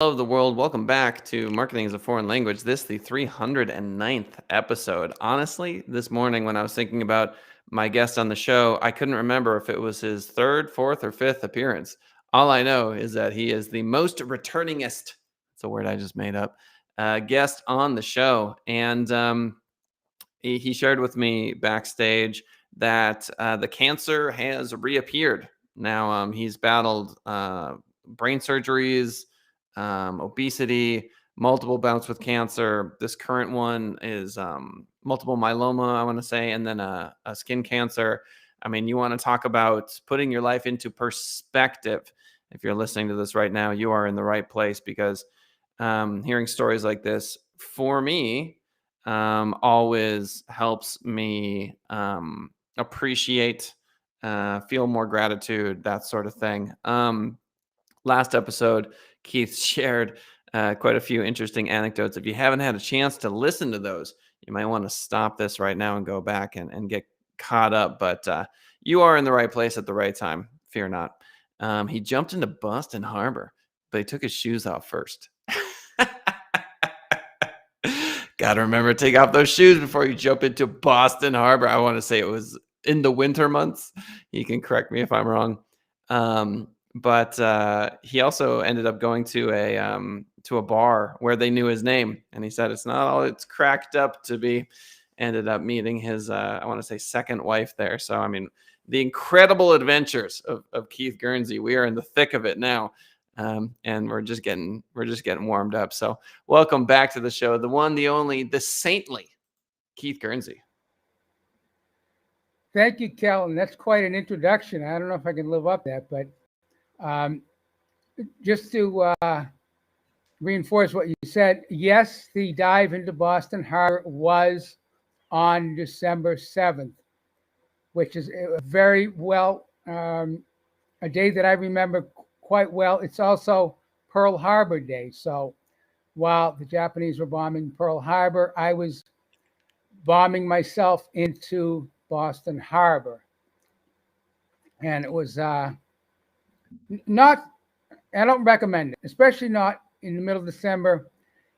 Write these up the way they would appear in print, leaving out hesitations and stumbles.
Hello, the world. Welcome back to Marketing as a Foreign Language. This the 309th episode. Honestly, this morning when I was thinking about my guest on the show, I couldn't remember if it was his third, fourth, or fifth appearance. All I know is that he is the most returningest, it's a word I just made up, guest on the show. And he shared with me backstage that the cancer has reappeared. Now, he's battled brain surgeries, obesity, multiple bouts with cancer. This current one is multiple myeloma, I want to say, and then a skin cancer. I mean, you want to talk about putting your life into perspective. If you're listening to this right now, you are in the right place, because hearing stories like this, for me, always helps me appreciate, feel more gratitude, that sort of thing. Last episode, Keith shared quite a few interesting anecdotes. If you haven't had a chance to listen to those, you might want to stop this right now and go back and get caught up. But you are in the right place at the right time. Fear not. He jumped into Boston Harbor, but he took his shoes off first. Got to remember to take off those shoes before you jump into Boston Harbor. I want to say it was in the winter months. You can correct me if I'm wrong. But he also ended up going to a bar where they knew his name, and he said it's not all it's cracked up to be. Ended up meeting his I want to say second wife there. So I mean, the incredible adventures of Keith Guernsey. We are in the thick of it now, and we're just getting warmed up. So welcome back to the show, the one, the only, the saintly Keith Guernsey. Thank you, Kel, and that's quite an introduction. I don't know if I can live up to that, but just to reinforce what you said, yes, the dive into Boston Harbor was on December 7th, which is a very well, a day that I remember quite well. It's also Pearl Harbor Day. So while the Japanese were bombing Pearl Harbor, I was bombing myself into Boston Harbor. And it was not, I don't recommend it, especially not in the middle of December.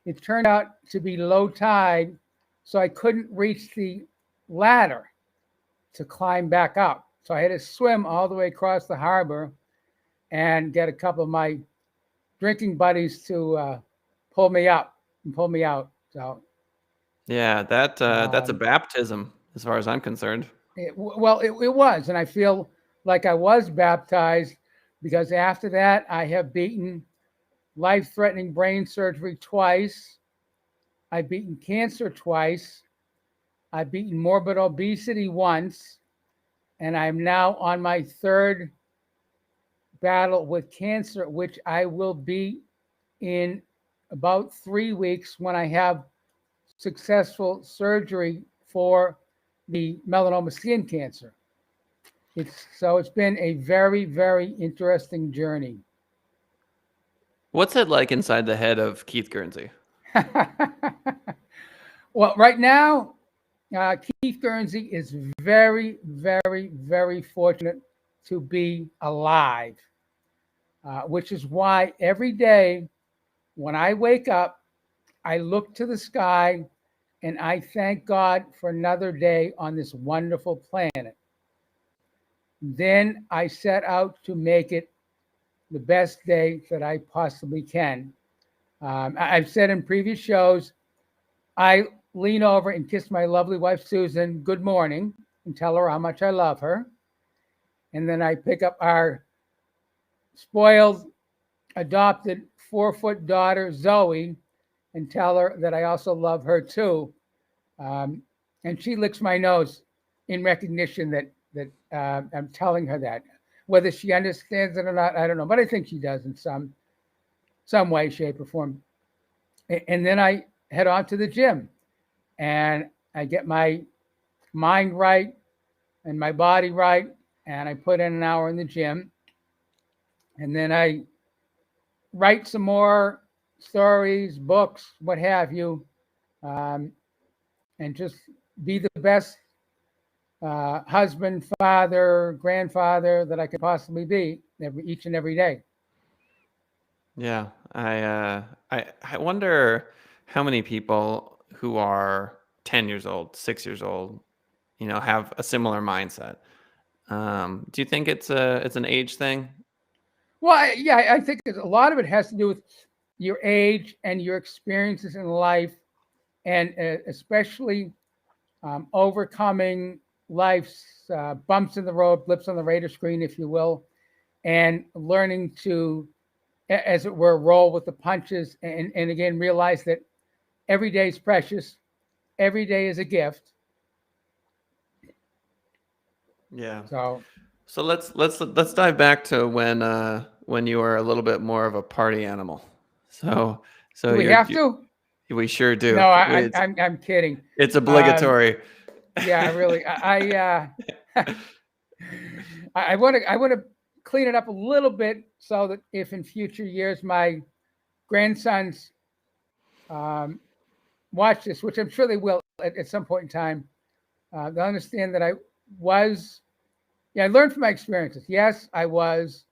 It turned out to be low tide, so I couldn't reach the ladder to climb back up. So I had to swim all the way across the harbor and get a couple of my drinking buddies to pull me up and pull me out. So yeah, that's a baptism as far as I'm concerned. It was, and I feel like I was baptized, because after that I have beaten life-threatening brain surgery twice. I've beaten cancer twice. I've beaten morbid obesity once, and I'm now on my third battle with cancer, which I will be in about 3 weeks when I have successful surgery for the melanoma skin cancer. It's been a very, very interesting journey. What's it like inside the head of Keith Guernsey? Well, right now, Keith Guernsey is very, very, very fortunate to be alive, which is why every day when I wake up, I look to the sky and I thank God for another day on this wonderful planet. Then I set out to make it the best day that I possibly can. I've said in previous shows, I lean over and kiss my lovely wife, Susan, good morning, and tell her how much I love her. And then I pick up our spoiled, adopted 4-foot daughter, Zoey, and tell her that I also love her too. And she licks my nose in recognition that I'm telling her that. Whether she understands it or not, I don't know, but I think she does in some way, shape, or form. And then I head on to the gym, and I get my mind right and my body right, and I put in an hour in the gym, and then I write some more stories, books, what have you, and just be the best husband, father, grandfather that I could possibly be each and every day. Yeah. I wonder how many people who are 10 years old, 6 years old, have a similar mindset. Do you think it's an age thing? Well, I think a lot of it has to do with your age and your experiences in life, and especially overcoming life's bumps in the road, blips on the radar screen, if you will, and learning to, as it were, roll with the punches, and again realize that every day is precious, every day is a gift. Yeah. So, So let's dive back to when you were a little bit more of a party animal. So do we you're have to? we sure do. No, I'm kidding. It's Um, obligatory. yeah, really. I want to clean it up a little bit so that if in future years my grandsons um, watch this, which I'm sure they will at some point in time, they'll understand that I learned from my experiences. Yes, I was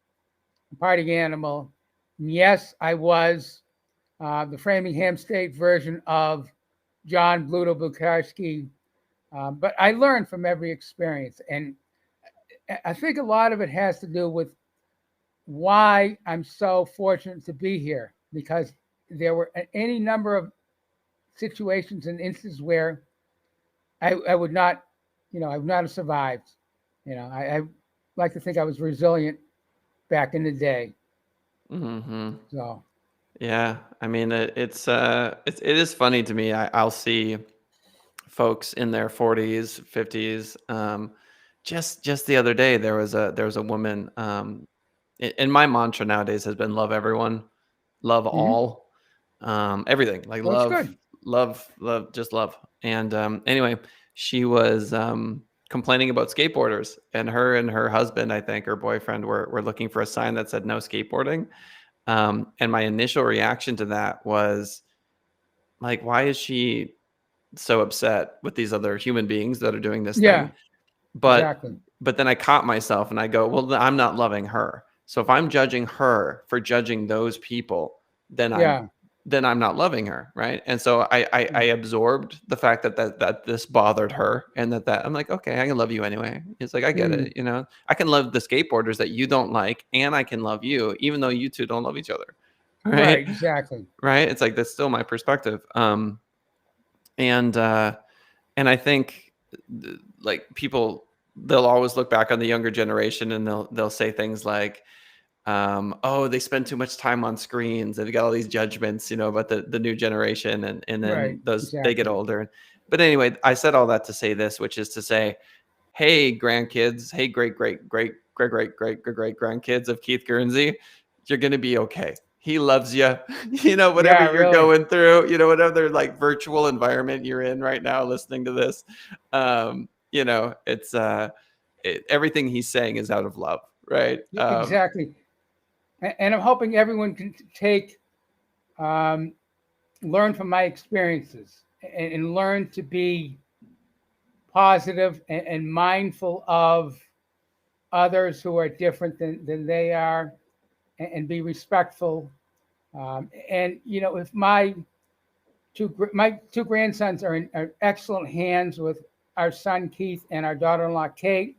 a party animal. Yes, I was the Framingham State version of John Bluto Bukarski. But I learned from every experience. And I think a lot of it has to do with why I'm so fortunate to be here, because there were any number of situations and instances where I would not, I would not have survived. I like to think I was resilient back in the day. Hmm. So, Yeah, I mean it is funny to me. I'll see folks in their 40s, 50s. Just the other day there was a woman. And my mantra nowadays has been love everyone, love mhm. all, everything, like Well, it's good. love, just love. And anyway, she was complaining about skateboarders, and her husband, I think, her boyfriend, were looking for a sign that said no skateboarding. And my initial reaction to that was like, why is she so upset with these other human beings that are doing this thing? Yeah, But exactly. then I caught myself and I go, well, I'm not loving her. So if I'm judging her for judging those people, then I'm Yeah. then I'm not loving her, right? And so I absorbed the fact that this bothered her, and that I'm like, okay, I can love you anyway. It's like, I get Mm, it. I can love the skateboarders that you don't like, and I can love you even though you two don't love each other, right, right? exactly. Right? It's like, that's still my perspective. And I think like people, they'll always look back on the younger generation and they'll say things like, oh, they spend too much time on screens. They've got all these judgments, about the new generation, and Right, then they get exactly. older. But anyway, I said all that to say this, which is to say, hey, grandkids, hey, great grandkids of Keith Guernsey, you're gonna be okay. He loves you. Whatever Yeah, you're really. going through, whatever like virtual environment you're in right now, listening to this, it's everything he's saying is out of love, right? Exactly. And I'm hoping everyone can take, um, learn from my experiences, and learn to be positive and mindful of others who are different than they are, and be respectful. And if my two grandsons are excellent hands with our son Keith and our daughter-in-law Kate,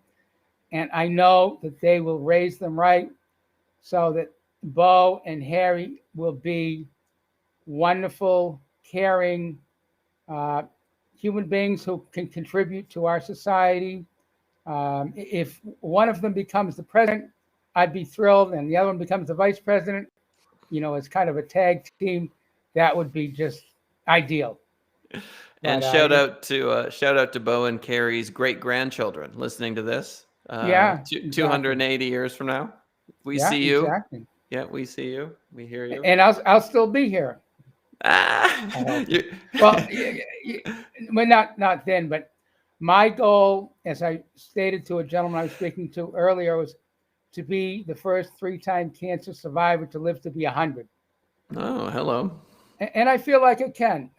and I know that they will raise them right, so that Bo and Harry will be wonderful, caring uh, human beings who can contribute to our society. If one of them becomes the president, I'd be thrilled, and the other one becomes the vice president. As kind of a tag team, that would be just ideal. And But shout out to Bo and Carrie's great grandchildren listening to this. yeah, exactly. 280 years from now, we Yeah, see you. exactly. Yeah, we see you. We hear you. And I'll still be here. I Ah, hope. Well, well, not then, but my goal, as I stated to a gentleman I was speaking to earlier, was to be the first three-time cancer survivor to live to be 100. oh, hello. And I feel like I can.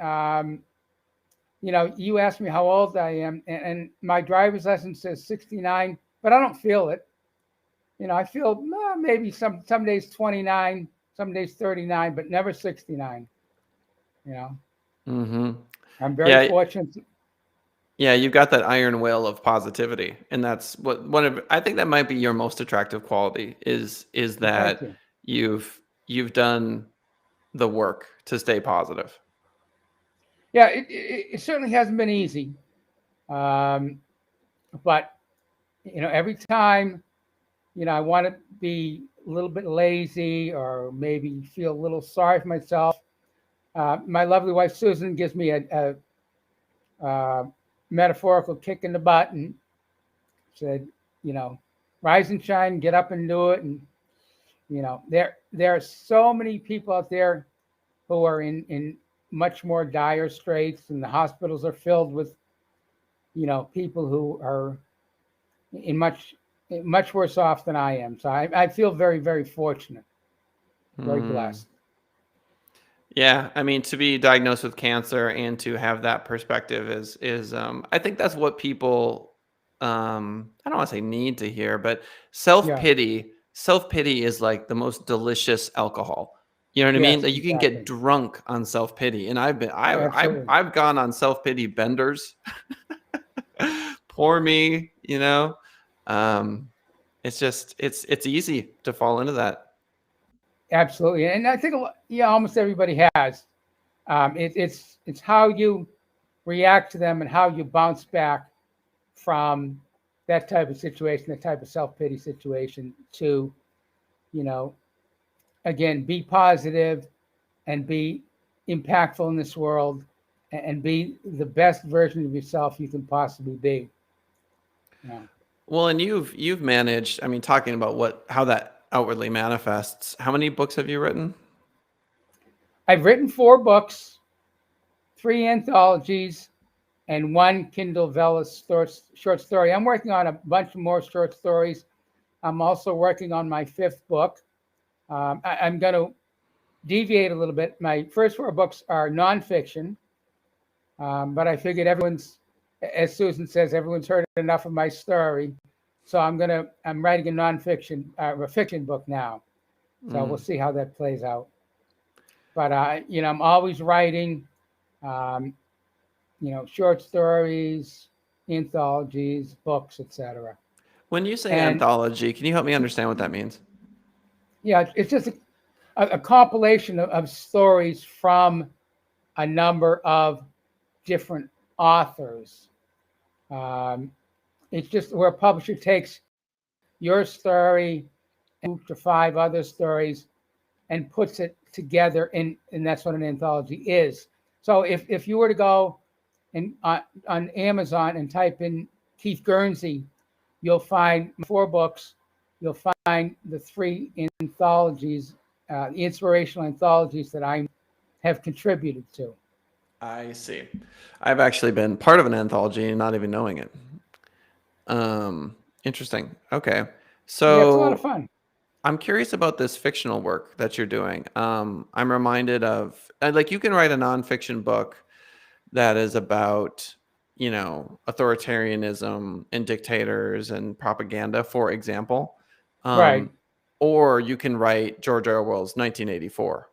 You asked me how old I am, and my driver's license says 69, but I don't feel it. I feel maybe some days 29. some days 39, but never 69. You know, Mm-hmm. I'm very Yeah, fortunate. yeah, you've got that iron will of positivity, and that's what one of I think that might be your most attractive quality is Thank that you. you've done the work to stay positive. Yeah, it certainly hasn't been easy. Um, but, every time, I want to be a little bit lazy or maybe feel a little sorry for myself. My lovely wife, Susan, gives me a metaphorical kick in the butt and said, you know, rise and shine, get up and do it. And, there are so many people out there who are in much more dire straits, and the hospitals are filled with, people who are in much worse off than I am. So I feel very, very fortunate, very Hmm. blessed. Yeah, I mean, to be diagnosed with cancer and to have that perspective is I think that's what people I don't want to say need to hear, but Yeah. self-pity is like the most delicious alcohol. You know what I mean? Yes, Like you can get exactly. drunk on self-pity. And Absolutely. I've gone on self-pity benders. Poor me, you know. Um it's just it's easy to fall into that. Absolutely. And I think, yeah, almost everybody has. It's how you react to them and how you bounce back from that type of situation, that type of self pity situation to, you know, again, be positive and be impactful in this world and be the best version of yourself you can possibly be. Yeah. Well, and you've managed, I mean, talking about how that outwardly manifests. How many books have you written? I've written 4 books, 3 anthologies, and 1 Kindle Vella short story. I'm working on a bunch more short stories. I'm also working on my 5th book. I'm going to deviate a little bit. My first 4 books are nonfiction, but I figured as Susan says, everyone's heard enough of my story. So I'm writing a fiction book now. So we'll Mm. see how that plays out. But I'm always writing, um, short stories, anthologies, books, etc. When you say And anthology, can you help me understand what that means? yeah, it's just a compilation of stories from a number of different authors. Um, it's just where a publisher takes your story and 2 to 5 other stories and puts it together, and that's what an anthology is. So if you were to go on Amazon and type in Keith Guernsey, you'll find 4 books. You'll find the 3 anthologies, inspirational anthologies that I have contributed to. I see. I've actually been part of an anthology and not even knowing it. Interesting. Okay. Yeah, it's a lot of So fun. I'm curious about this fictional work that you're doing. I'm reminded of like you can write a nonfiction book that is about, authoritarianism and dictators and propaganda, for example. Right. Um, or you can write George Orwell's 1984,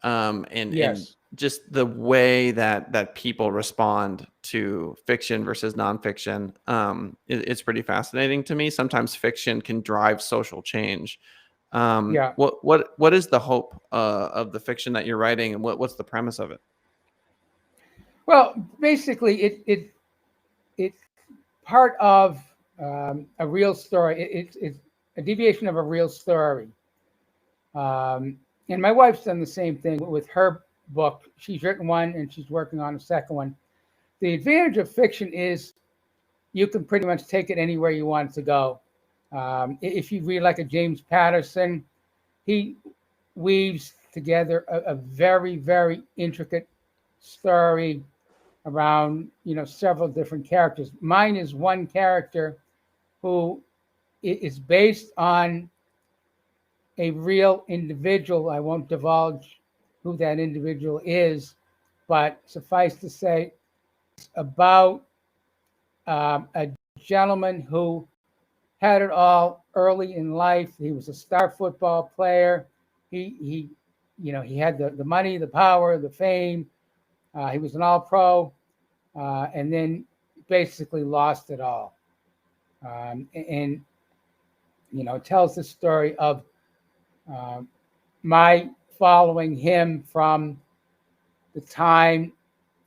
and Yes. just the way that people respond to fiction versus nonfiction, it's pretty fascinating to me. Sometimes fiction can drive social change. Yeah. What is the hope of the fiction that you're writing, and what's the premise of it? Well, basically, it's part of a real story. It's a deviation of a real story. Um, and my wife's done the same thing with her book. She's written one and she's working on a second one. The advantage of fiction is you can pretty much take it anywhere you want it to go. If you read like a James Patterson, he weaves together a very, very intricate story around several different characters. Mine is one character who is based on a real individual. I won't divulge who that individual is, but suffice to say, it's about a gentleman who had it all early in life. He was a star football player. He he had the money, the power, the fame. He was an all-pro, and then basically lost it all. And it tells the story of my following him from the time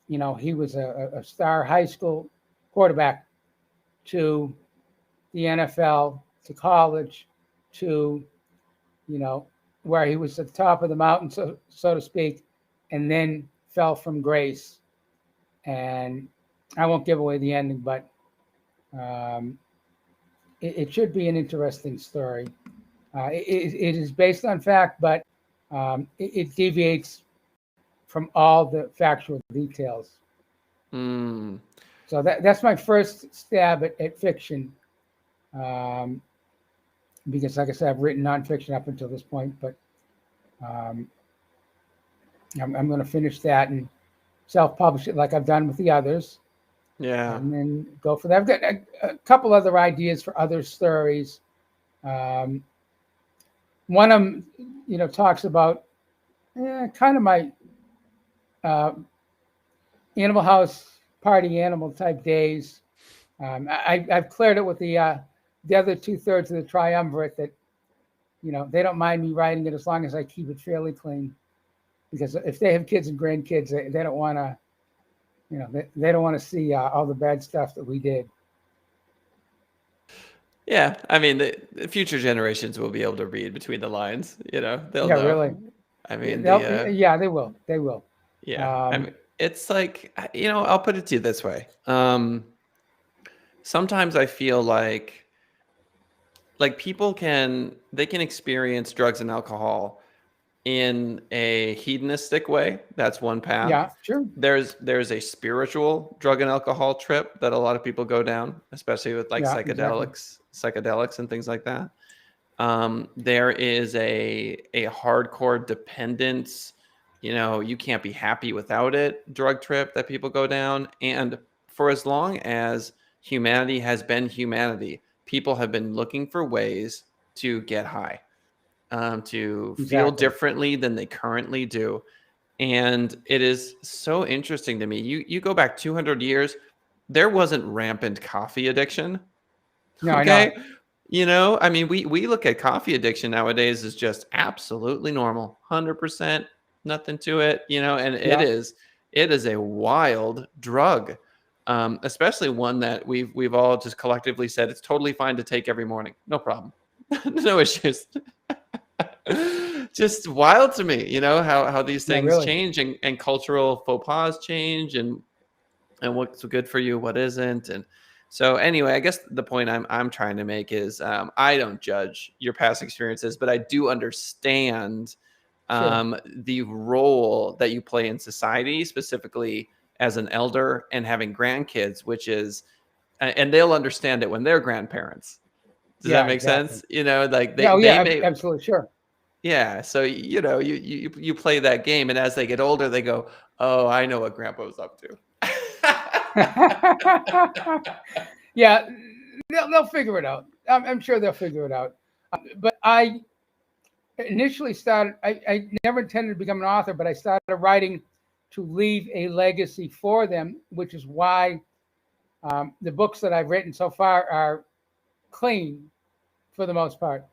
he was a star high school quarterback to the NFL, to college, to where he was at the top of the mountain, so to speak, and then fell from grace. And I won't give away the ending, but it should be an interesting story. It is based on fact, but it deviates from all the factual details. Mm. So that's my first stab at fiction. Because, like I said, I've written nonfiction up until this point, but I'm going to finish that and self-publish it like I've done with the others. Yeah. And then go for that. I've got a couple other ideas for other stories. One of them, talks about kind of my Animal House party animal type days. I've cleared it with the other 2/3 of the triumvirate that, they don't mind me writing it as long as I keep it fairly clean. Because if they have kids and grandkids, they don't want to, they don't want to see all the bad stuff that we did. Yeah, I mean, the future generations will be able to read between the lines. They'll Yeah, know. really. I mean, Yeah, they will. They will. yeah. I mean, it's like, I'll put it to you this way. Sometimes I feel like people can experience drugs and alcohol in a hedonistic way. That's one path. Yeah, sure. There's a spiritual drug and alcohol trip that a lot of people go down, especially with like psychedelics and things like that. There is a hardcore dependence, you can't be happy without it, drug trip that people go down. And for as long as humanity has been humanity, people have been looking for ways to get high, to feel differently than they currently do. And it is so interesting to me. You go back 200 years, there wasn't rampant coffee addiction. No, Okay. I know. I mean, we look at coffee addiction nowadays as just absolutely normal, 100%, nothing to it, and Yeah. it is a wild drug, especially one that we've all just collectively said it's totally fine to take every morning, no problem, no issues. Just wild to me, how these things change and cultural faux pas change and what's good for you, what isn't. And so anyway, I guess the point I'm trying to make is I don't judge your past experiences, but I do understand the role that you play in society, specifically as an elder and having grandkids, which is, and they'll understand it when they're grandparents. Does that make sense? Like they may, absolutely, sure. Yeah. So, you play that game, and as they get older, they go, "Oh, I know what Grandpa was up to." Yeah, they'll figure it out. I'm sure they'll figure it out. But I initially started, I never intended to become an author, but I started writing to leave a legacy for them, which is why the books that I've written so far are clean for the most part.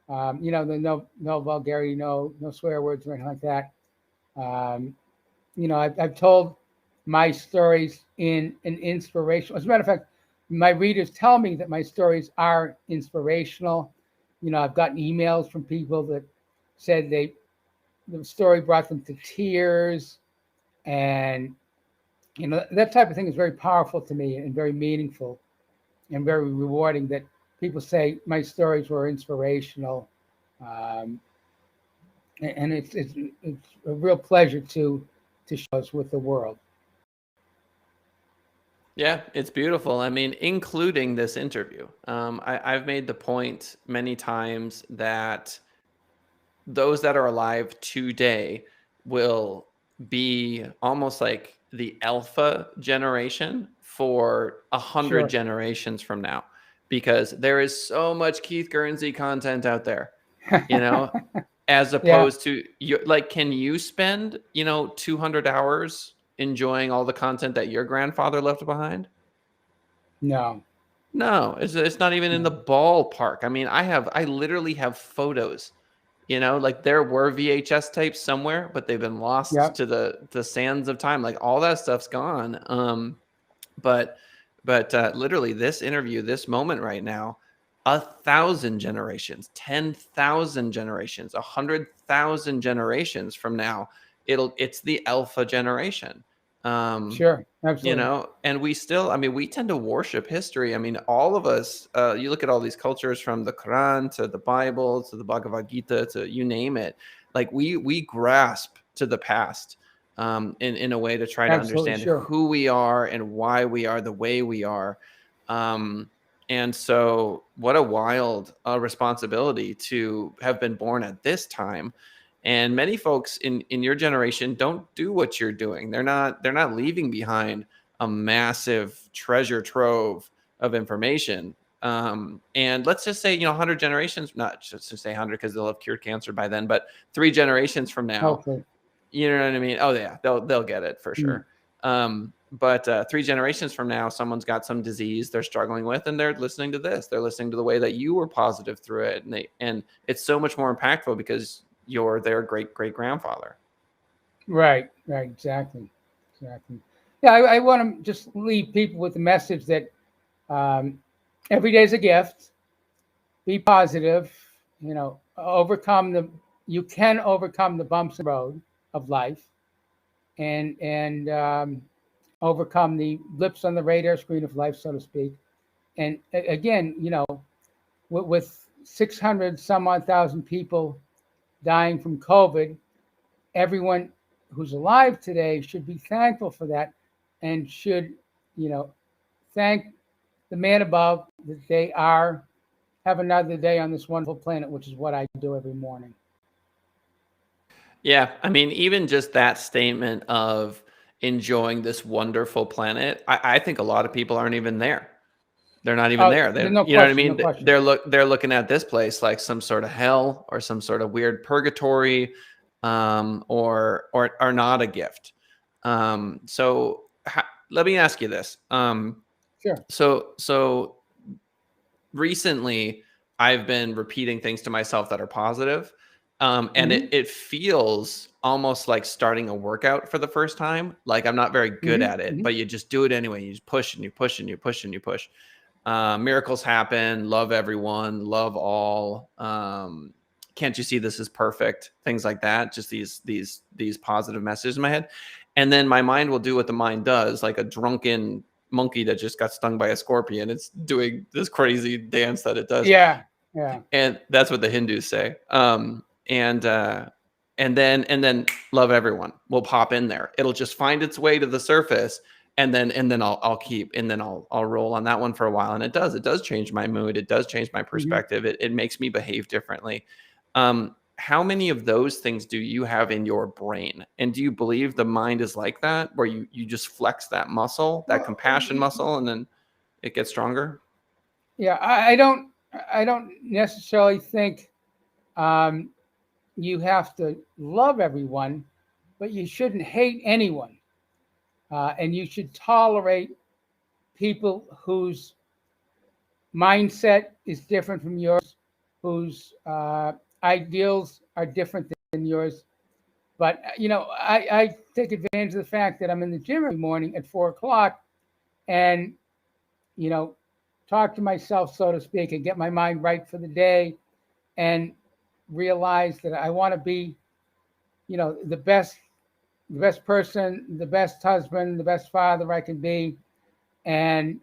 The no vulgarity, no swear words or anything like that. I've told my stories in an inspirational. As a matter of fact, my readers tell me that my stories are inspirational. I've gotten emails from people that said the story brought them to tears, and that type of thing is very powerful to me and very meaningful and very rewarding. That people say my stories were inspirational, and it's a real pleasure to share those with the world. Yeah, it's beautiful. I mean, including this interview. I've made the point many times that those that are alive today will be almost like the alpha generation for 100 generations from now. because there is so much Keith Guernsey content out there, as Yeah. opposed to you. Like, can you spend, 200 hours enjoying all the content that your grandfather left behind? No. No, it's not even in the ballpark. I mean, I literally have photos, like there were VHS tapes somewhere, but they've been lost Yep. to the sands of time. Like all that stuff's gone. But literally this interview, this moment right now, 1,000 generations, 10,000 generations, 100,000 generations from now, it's the alpha generation. Sure. Absolutely. And we still, I mean, we tend to worship history. I mean, all of us, you look at all these cultures, from the Quran to the Bible to the Bhagavad Gita to you name it. Like we grasp to the past in a way to try to Absolutely. understand Sure. who we are and why we are the way we are. And so what a wild responsibility to have been born at this time. And many folks in your generation don't do what you're doing. They're not leaving behind a massive treasure trove of information. And let's just say, 100 generations, not just to say 100 because they'll have cured cancer by then, but 3 generations from now, Hopefully. you know what I mean? Oh yeah, they'll get it for sure. But 3 generations from now, someone's got some disease they're struggling with, and they're listening to this. They're listening to the way that you were positive through it, and it's so much more impactful because you're their great grandfather. Right. Exactly. Yeah, I want to just leave people with the message that every day is a gift. Be positive. You can overcome the bumps in the road of life, and overcome the blips on the radar screen of life, so to speak. And again, with 600 some odd thousand people dying from COVID, everyone who's alive today should be thankful for that, and should, thank the man above that they have another day on this wonderful planet, which is what I do every morning. Yeah, I mean, even just that statement of enjoying this wonderful planet, I think a lot of people aren't even there. They're not even there. There's no you know what I question, mean? no question. They're looking at this place like some sort of hell or some sort of weird purgatory, or not a gift. So let me ask you this. Sure. So recently I've been repeating things to myself that are positive. And it feels almost like starting a workout for the first time. Like I'm not very good at it, but you just do it anyway. You just push and you push and you push and you push. Miracles happen. Love everyone. Love all. Can't you see this is perfect? Things like that. Just these positive messages in my head. And then my mind will do what the mind does, like a drunken monkey that just got stung by a scorpion. It's doing this crazy dance that it does. Yeah. And that's what the Hindus say. And then love everyone will pop in there. It'll just find its way to the surface, and then I'll roll on that one for a while. And it does change my mood. It does change my perspective. It makes me behave differently. How many of those things do you have in your brain? And do you believe the mind is like that, where you just flex that muscle, that compassion muscle, and then it gets stronger? Yeah, I don't necessarily think you have to love everyone, but you shouldn't hate anyone. And you should tolerate people whose mindset is different from yours, whose ideals are different than yours. But, I take advantage of the fact that I'm in the gym every morning at 4:00 and, talk to myself, so to speak, and get my mind right for the day, and realize that I want to be, the best person, the best husband, the best father I can be, and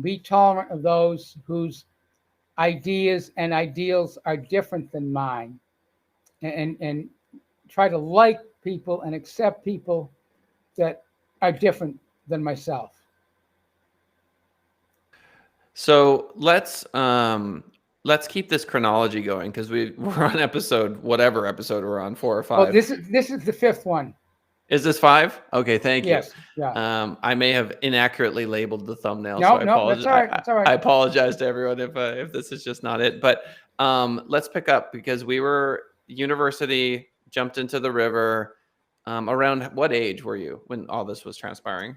be tolerant of those whose ideas and ideals are different than mine, and try to like people and accept people that are different than myself. So let's keep this chronology going, because we're on whatever episode we're on, 4 or 5. Well, this is the 5th one. Is this 5? Okay, thank you. Yes. Yeah. I may have inaccurately labeled the thumbnail, so No, I no, that's apologize. all right. That's all I right. apologize to everyone if this is just not it. But let's pick up because we were university, jumped into the river. Around what age were you when all this was transpiring?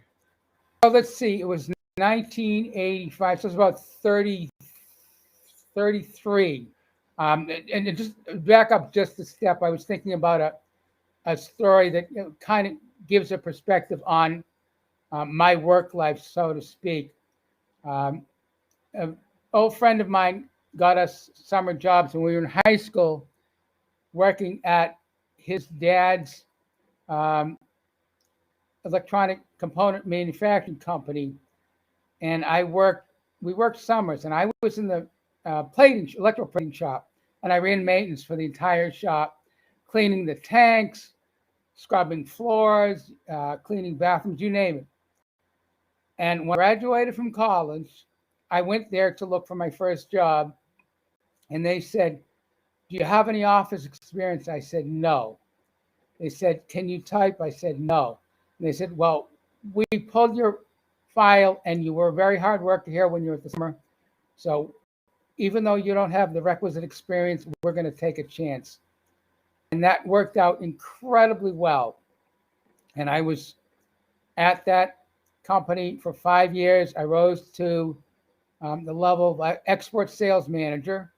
Well, let's see. It was 1985, so it's about 33. And just back up just a step, I was thinking about a story that kind of gives a perspective on my work life, so to speak. An old friend of mine got us summer jobs when we were in high school, working at his dad's electronic component manufacturing company, and we worked summers, and I was in the electroplating shop, and I ran maintenance for the entire shop, cleaning the tanks, scrubbing floors, cleaning bathrooms, you name it. And when I graduated from college, I went there to look for my first job, and they said, "Do you have any office experience?" I said, "No." They said, "Can you type?" I said, "No." And they said, "Well, we pulled your file, and you were a very hard worker here when you were at the summer. So even though you don't have the requisite experience, we're going to take a chance." And that worked out incredibly well. And I was at that company for 5 years. I rose to the level of export sales manager,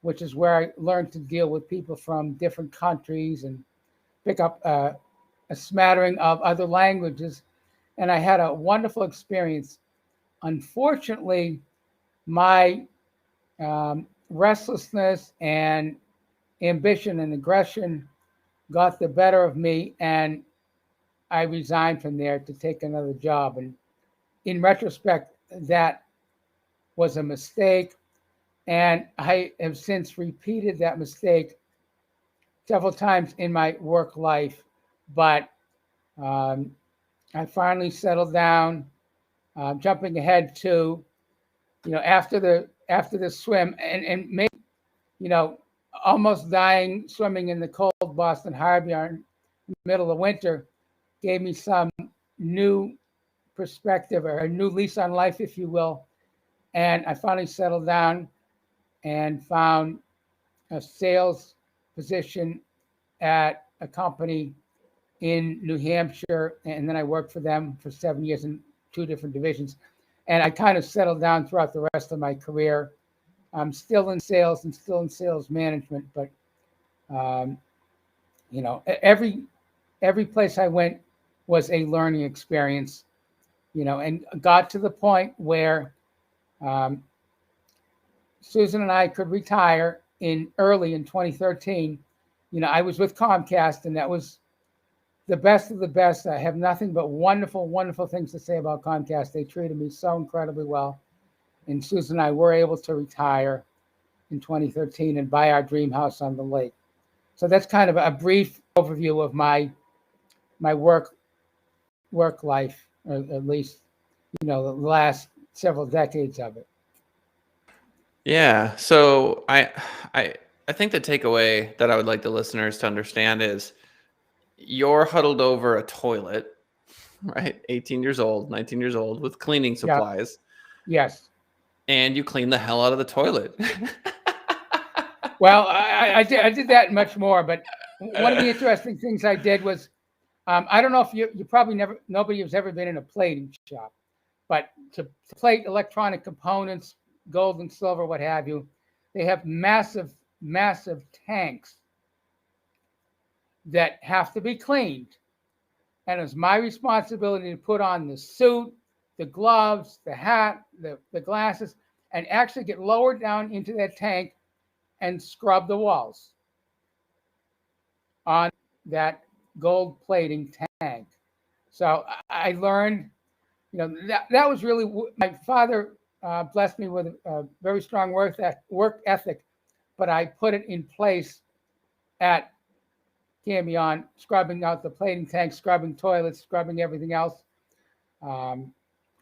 which is where I learned to deal with people from different countries and pick up a smattering of other languages. And I had a wonderful experience. Unfortunately, my restlessness and ambition and aggression got the better of me, and I resigned from there to take another job. And in retrospect, that was a mistake. And I have since repeated that mistake several times in my work life. But I finally settled down, jumping ahead to, after the swim and maybe, almost dying swimming in the cold Boston Harbor in the middle of winter gave me some new perspective or a new lease on life, if you will. And I finally settled down and found a sales position at a company in New Hampshire. And then I worked for them for 7 years in 2 different divisions. And I kind of settled down throughout the rest of my career. I'm still in sales and still in sales management, but every place I went was a learning experience, and got to the point where Susan and I could retire early in 2013. I was with Comcast, and that was the best of the best. I have nothing but wonderful, wonderful things to say about Comcast. They treated me so incredibly well. And Susan and I were able to retire in 2013 and buy our dream house on the lake. So that's kind of a brief overview of my work life, or at least, the last several decades of it. Yeah. So I think the takeaway that I would like the listeners to understand is you're huddled over a toilet, right? 18 years old, 19 years old with cleaning supplies. Yes. And you clean the hell out of the toilet. Well, I did that much more, but one of the interesting things I did was, I don't know if you probably nobody has ever been in a plating shop, but to plate electronic components, gold and silver, what have you, they have massive, massive tanks that have to be cleaned. And it's my responsibility to put on the suit, the gloves, the hat, the glasses, and actually get lowered down into that tank and scrub the walls on that gold plating tank. So I learned, that was really, my father blessed me with a very strong work ethic, but I put it in place at Camion, scrubbing out the plating tank, scrubbing toilets, scrubbing everything else,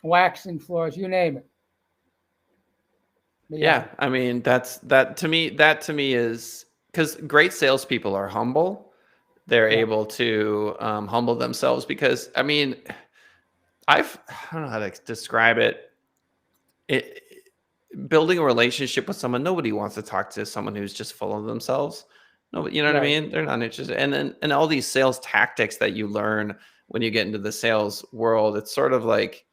waxing floors, you name it. Yeah, I mean that to me is because great salespeople are humble. they're able to humble themselves, because I mean, I don't know how to describe it. Building a relationship with someone, nobody wants to talk to someone who's just full of themselves. Nobody, you know what I Right. mean? They're not interested. And all these sales tactics that you learn when you get into the sales world, it's sort of like,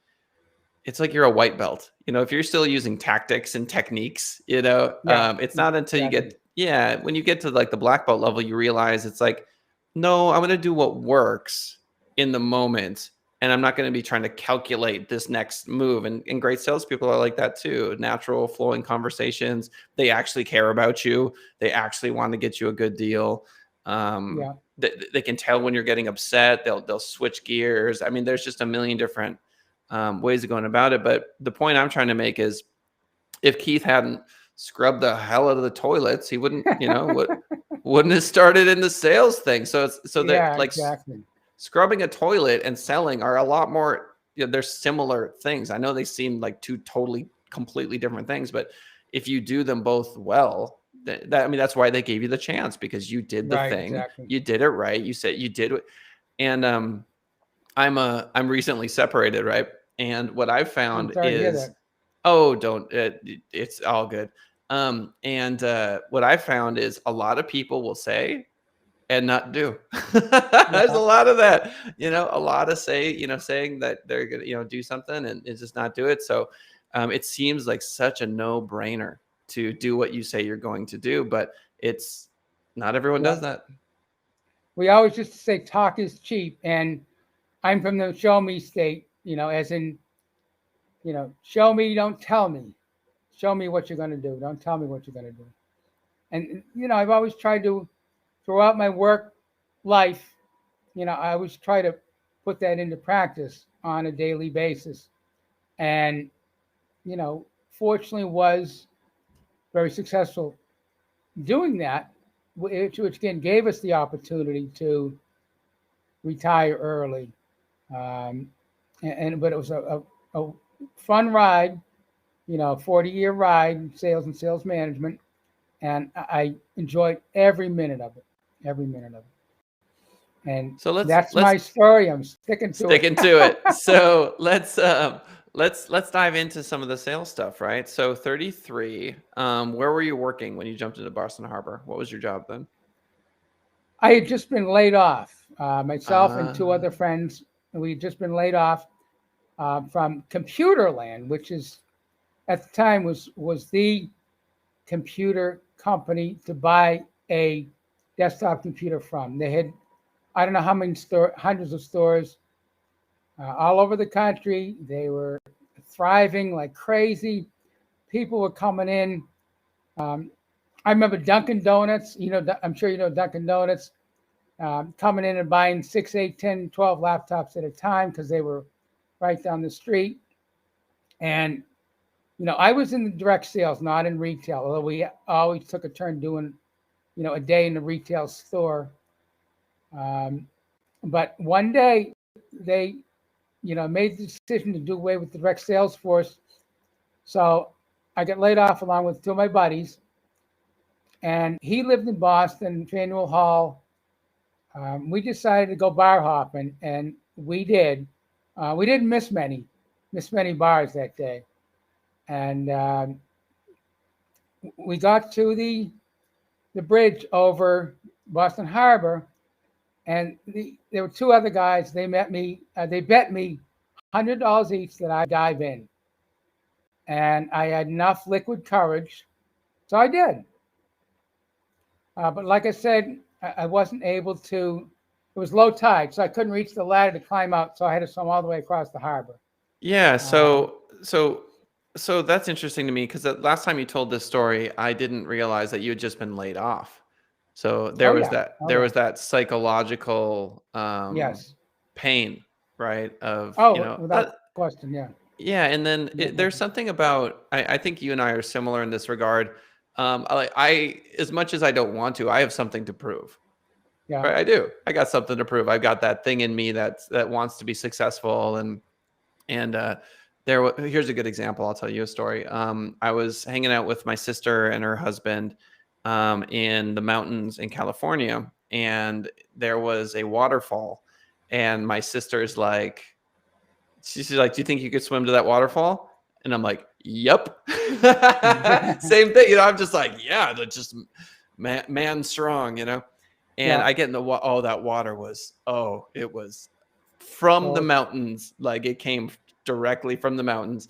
it's like you're a white belt. If you're still using tactics and techniques, Yeah. it's not until you Exactly. when you get to like the black belt level, you realize it's like, no, I'm going to do what works in the moment. And I'm not going to be trying to calculate this next move. And great salespeople are like that too. Natural flowing conversations. They actually care about you. They actually want to get you a good deal. Yeah. They can tell when you're getting upset. They'll switch gears. I mean, there's just a million different ways of going about it. But the point I'm trying to make is, if Keith hadn't scrubbed the hell out of the toilets, he wouldn't, wouldn't have started in the sales thing. So that like exactly. scrubbing a toilet and selling are a lot more, they're similar things. I know they seem like two totally, completely different things, but if you do them both well, I mean, that's why they gave you the chance, because you did the Right. thing, Exactly. you did it right. You said you did it. And I'm recently separated, right? And what I've I'm found sorry to hear is, that. oh, don't, it's all good. And what I found is, a lot of people will say and not do. There's a Yeah. lot of that, a lot of saying that they're gonna, do something, and it's just not do it. So it seems like such a no-brainer to do what you say you're going to do, but it's not everyone Yeah. does that. We always used to say talk is cheap, and I'm from the show me state, as in, show me, don't tell me. Show me what you're going to do. Don't tell me what you're going to do. And, I've always tried to, throughout my work life, I always try to put that into practice on a daily basis. And, fortunately was very successful doing that, which again gave us the opportunity to retire early. But it was a fun ride, 40-year ride in sales and sales management. And I enjoyed every minute of it, every minute of it. And So that's let's my story. I'm sticking to it. sticking to it. So let's dive into some of the sales stuff, right? So 33, where were you working when you jumped into Boston Harbor? What was your job then? I had just been laid off. Myself and two Uh, other friends, we had just been laid off from Computerland, which is at the time was the computer company to buy a desktop computer from. They had, I don't know how many hundreds of stores all over the country. They were thriving like crazy. People were coming in. I remember Dunkin' Donuts. I'm sure you know Dunkin' Donuts. Coming in and buying 6, 8, 10, 12 laptops at a time because they were right down the street. And, I was in the direct sales, not in retail, although we always took a turn doing, a day in the retail store. But one day they, made the decision to do away with the direct sales force. So I got laid off along with two of my buddies. And he lived in Boston, Faneuil Hall. We decided to go bar hopping, and we did. We didn't miss many bars that day. And we got to the bridge over Boston Harbor, and there were two other guys. They met me. They bet me $100 each that I dive in, and I had enough liquid courage, so I did. But like I said, I wasn't able to. It was low tide, so I couldn't reach the ladder to climb out. So I had to swim all the way across the harbor. yeah. Um, So that's interesting to me, because the last time you told this story, I didn't realize that you had just been laid off. So oh yeah, oh there yeah, was that psychological yes. pain, right? Of, Oh, without question, yeah. yeah. And then Yeah, there's something about, I think you and I are similar in this regard. As much as I don't want to, I have something to prove. yeah. Right? I do. I got something to prove. I've got that thing in me that wants to be successful. And here's a good example. I'll tell you a story. I was hanging out with my sister and her husband in the mountains in California, and there was a waterfall, and my sister's like, she's like, "Do you think you could swim to that waterfall?" And I'm like, "Yep." Same thing, you know. I'm just like, "Yeah, that's just man strong," you know. And Yeah. I get in the oh, that water was, oh, it was from the Cold. mountains, like it came directly from the mountains.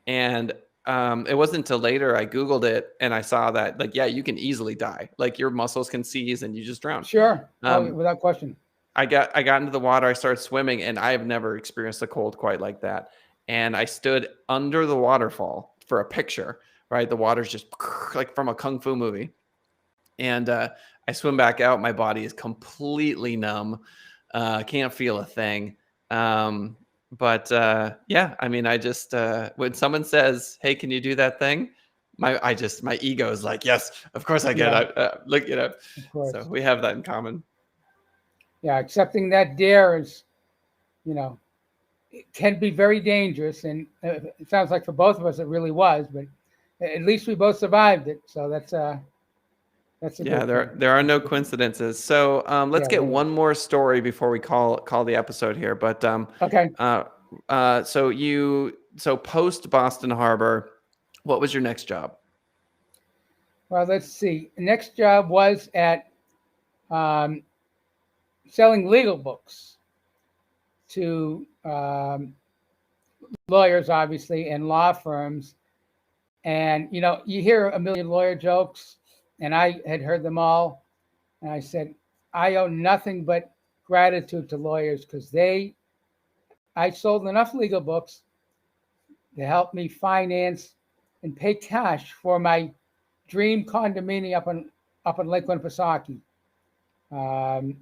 And it wasn't until later I Googled it and I saw that, like, yeah, you can easily die. Like your muscles can seize and you just drown. Sure. Oh, Um, without question. I got into the water, I started swimming, and I have never experienced a cold quite like that. And I stood under the waterfall for a picture, right? The water's just like from a kung fu movie. And I swim back out. My body is completely numb. Can't feel a thing. But yeah, I mean, I just when someone says, "Hey, can you do that thing?" my ego is like, "Yes, of course I can." Yeah, Look, you know, of course. so we have that in common. Yeah, accepting that dare is, you know, it can be very dangerous, and it sounds like for both of us it really was. But at least we both survived it, so that's a Yeah, good thing. there are no coincidences. So let's Yeah, get really. one more story before we call the episode here. But Okay. so post Boston Harbor, what was your next job? Well, let's see. The next job was at um, selling legal books to lawyers, obviously, and law firms. And, you know, you hear a million lawyer jokes, and I had heard them all. And I said, I owe nothing but gratitude to lawyers because I sold enough legal books to help me finance and pay cash for my dream condominium up in Lake Lanier. And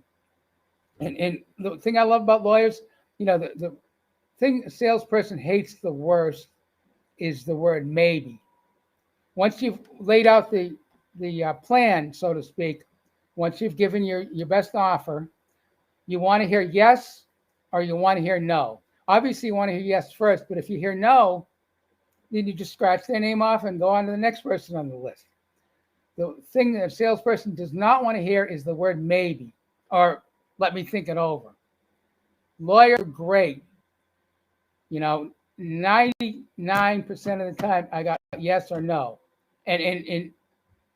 the thing I love about lawyers, you know, the thing a salesperson hates the worst is the word maybe. Once you've laid out the plan, so to speak, once you've given your best offer, you want to hear yes or you want to hear no. Obviously, you want to hear yes first, but if you hear no, then you just scratch their name off and go on to the next person on the list. The thing that a salesperson does not want to hear is the word maybe or let me think it over. Lawyers are great. You know, 99% of the time I got yes or no. And in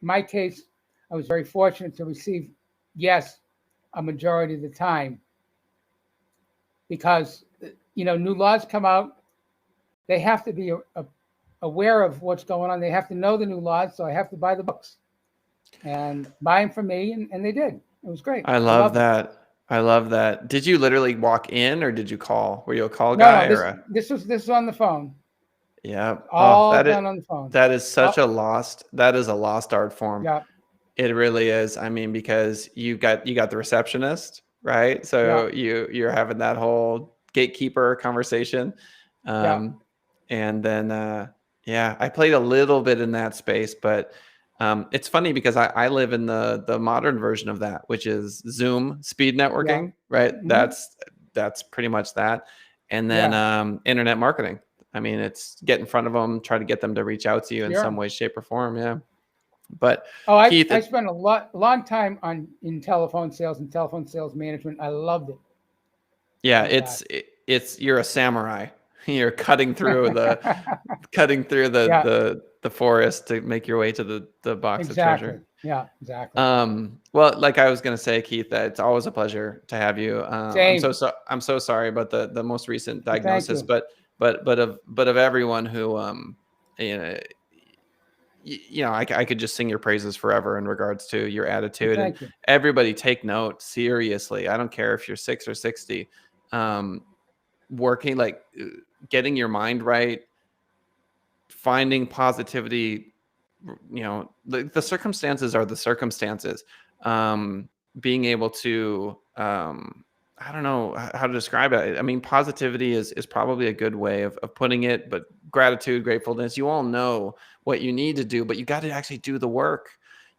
my case, I was very fortunate to receive yes a majority of the time because, you know, new laws come out. They have to be aware of what's going on. They have to know the new laws. So I have to buy the books and buy them for me. And they did. It was great. I love that. I love that. Did you literally walk in or did you call? Were you a call guy or a... This was on the phone. Yeah. All Oh, done on the phone. that is such a lost art form. Yeah. It really is. I mean, because you got the receptionist, right? So you're having that whole gatekeeper conversation. And then yeah, I played a little bit in that space, but it's funny because I live in the modern version of that, which is Zoom speed networking, right? Mm-hmm. That's pretty much that. And then internet marketing. I mean, it's get in front of them, try to get them to reach out to you in some way, shape, or form. Yeah. But Keith, I spent a long time in telephone sales and telephone sales management. I loved it. Yeah, it's you're a samurai. You're cutting through the the forest to make your way to the box of treasure. Yeah, exactly. Well, like I was gonna say, Keith, that it's always a pleasure to have you. I'm so sorry about the most recent diagnosis, but of everyone who you know. You know, I could just sing your praises forever in regards to your attitude. Thank you. Everybody take note seriously. I don't care if you're 6 or 60. Working, like getting your mind right, finding positivity, you know, the circumstances are the circumstances. Being able to, I don't know how to describe it. I mean, positivity is probably a good way of putting it, but gratitude, gratefulness, you all know what you need to do, but you got to actually do the work.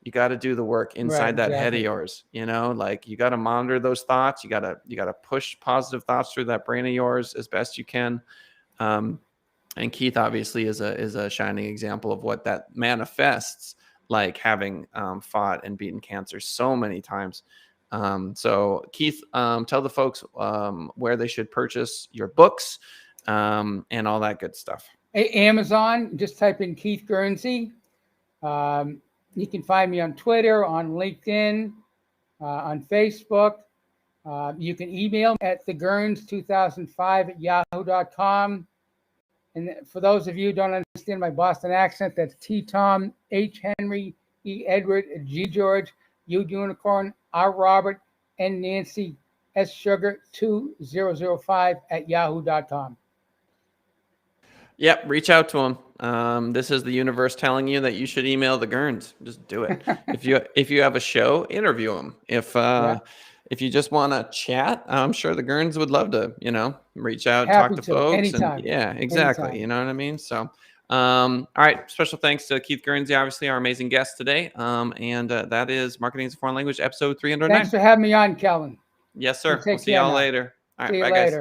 You got to do the work inside that head of yours, you know, like you got to monitor those thoughts. You got to push positive thoughts through that brain of yours as best you can. And Keith obviously is a shining example of what that manifests, like having fought and beaten cancer so many times. So Keith, tell the folks where they should purchase your books and all that good stuff. Amazon, just type in Keith Guernsey. You can find me on Twitter, on LinkedIn, on Facebook. You can email me at theguerns2005@yahoo.com. And for those of you who don't understand my Boston accent, that's T Tom, H Henry, E Edward, G George, U Unicorn, R Robert, N Nancy, S Sugar 2005@yahoo.com. Yep, reach out to them. This is the universe telling you that you should email the GUERNS. Just do it. If you have a show, interview them. If you just want to chat, I'm sure the GUERNS would love to, reach out, Happy talk to to, folks. anytime. And yeah, exactly. Anytime. You know what I mean? So, all right. Special thanks to Keith Guernsey, obviously our amazing guest today. And that is Marketing as a Foreign Language, episode 309. Thanks for having me on, Kellen. Yes, sir. Take We'll see care y'all now. later. All right. See you Bye, later. guys.